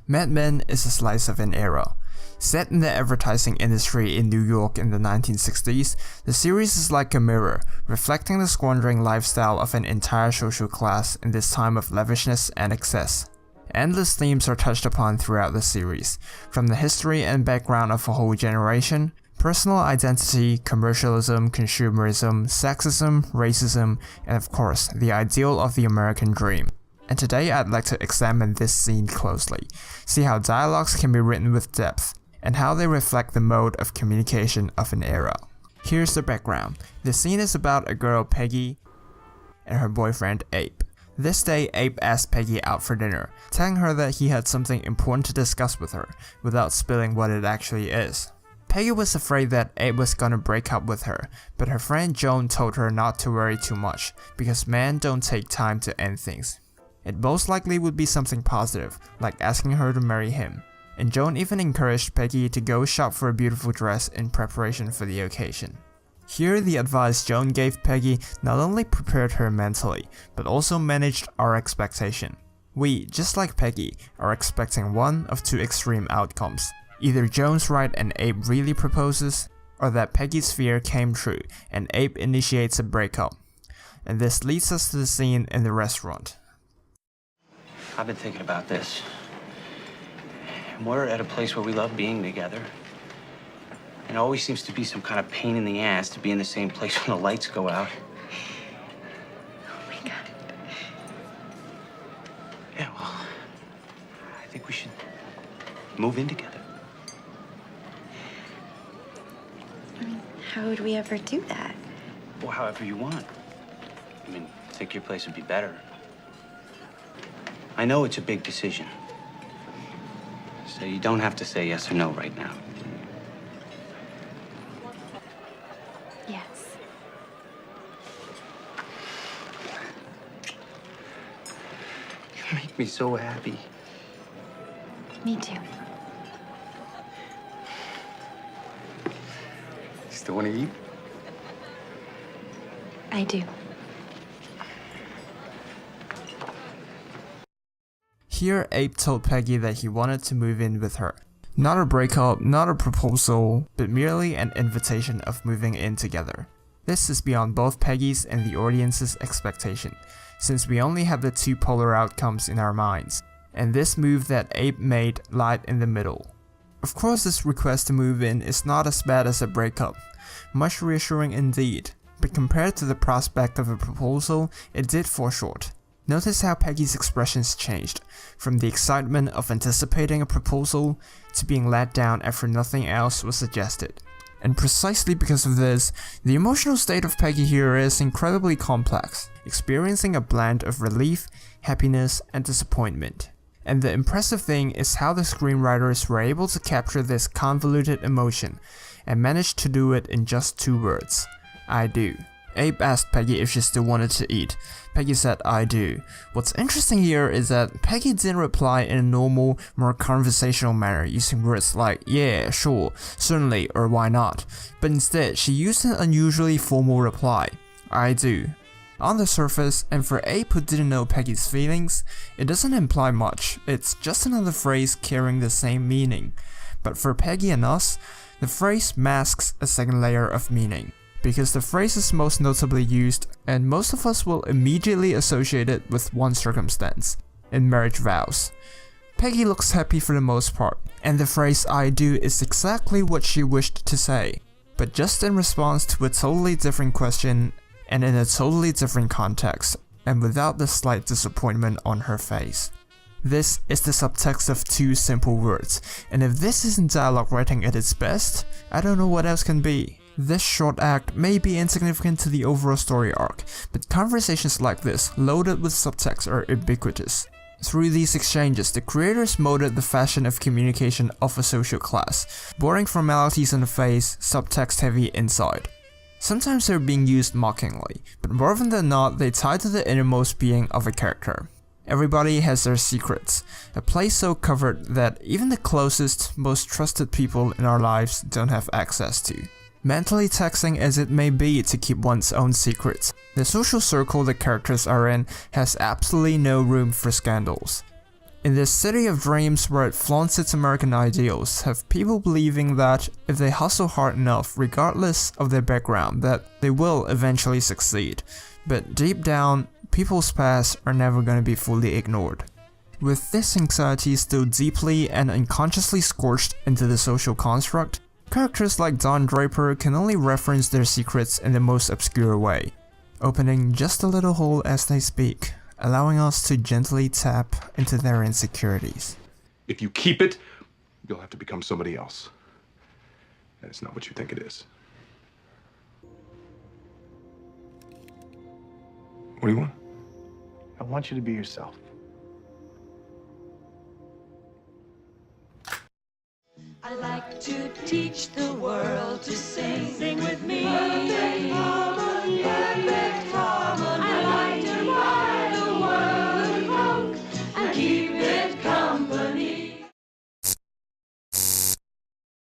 Mad Men is a slice of an era. Set in the advertising industry in New York in the 1960s, the series is like a mirror, reflecting the squandering lifestyle of an entire social class in this time of lavishness and excess. Endless themes are touched upon throughout the series, from the history and background of a whole generation, personal identity, commercialism, consumerism, sexism, racism, and of course, the ideal of the American dream. And today I'd like to examine this scene closely, see how dialogues can be written with depth, and how they reflect the mode of communication of an era. Here's the background. The scene is about a girl, Peggy, and her boyfriend, Abe. This day, Abe asked Peggy out for dinner, telling her that he had something important to discuss with her, without spilling what it actually is. Peggy was afraid that Abe was gonna break up with her, but her friend Joan told her not to worry too much, because men don't take time to end things. It most likely would be something positive, like asking her to marry him. And Joan even encouraged Peggy to go shop for a beautiful dress in preparation for the occasion. Here, the advice Joan gave Peggy not only prepared her mentally, but also managed our expectation. We, just like Peggy, are expecting one of two extreme outcomes. Either Joan's right and Abe really proposes, or that Peggy's fear came true and Abe initiates a breakup. And this leads us to the scene in the restaurant. I've been thinking about this. We're at a place where we love being together. And it always seems to be some kind of pain in the ass to be in the same place when the lights go out. Oh my God. Yeah, well, I think we should move in together. I mean, how would we ever do that? Well, however you want. I mean, I think your place would be better. I know it's a big decision. So you don't have to say yes or no right now. Yes. You make me so happy. Me too. Still want to eat? I do. Here, Abe told Peggy that he wanted to move in with her. Not a breakup, not a proposal, but merely an invitation of moving in together. This is beyond both Peggy's and the audience's expectation, since we only have the two polar outcomes in our minds, and this move that Abe made lied in the middle. Of course, this request to move in is not as bad as a breakup, much reassuring indeed, but compared to the prospect of a proposal, it did fall short. Notice how Peggy's expressions changed, from the excitement of anticipating a proposal to being let down after nothing else was suggested. And precisely because of this, the emotional state of Peggy here is incredibly complex, experiencing a blend of relief, happiness, and disappointment. And the impressive thing is how the screenwriters were able to capture this convoluted emotion and managed to do it in just 2 words: I do. Abe asked Peggy if she still wanted to eat. Peggy said, I do. What's interesting here is that Peggy didn't reply in a normal, more conversational manner using words like, yeah, sure, certainly, or why not, but instead she used an unusually formal reply, I do. On the surface, and for Abe who didn't know Peggy's feelings, it doesn't imply much, it's just another phrase carrying the same meaning. But for Peggy and us, the phrase masks a second layer of meaning, because the phrase is most notably used, and most of us will immediately associate it with one circumstance, in marriage vows. Peggy looks happy for the most part, and the phrase I do is exactly what she wished to say, but just in response to a totally different question and in a totally different context, and without the slight disappointment on her face. This is the subtext of 2 simple words, and if this isn't dialogue writing at its best, I don't know what else can be. This short act may be insignificant to the overall story arc, but conversations like this, loaded with subtext, are ubiquitous. Through these exchanges, the creators molded the fashion of communication of a social class, boring formalities on the face, subtext heavy inside. Sometimes they're being used mockingly, but more often than not, they tie to the innermost being of a character. Everybody has their secrets, a place so covered that even the closest, most trusted people in our lives don't have access to. Mentally taxing as it may be to keep one's own secrets, the social circle the characters are in has absolutely no room for scandals. In this city of dreams where it flaunts its American ideals, have people believing that if they hustle hard enough, regardless of their background, that they will eventually succeed. But deep down, people's pasts are never going to be fully ignored. With this anxiety still deeply and unconsciously scorched into the social construct, characters like Don Draper can only reference their secrets in the most obscure way, opening just a little hole as they speak, allowing us to gently tap into their insecurities. If you keep it, you'll have to become somebody else. And it's not what you think it is. What do you want? I want you to be yourself. I like to teach the world to sing. Sing with me.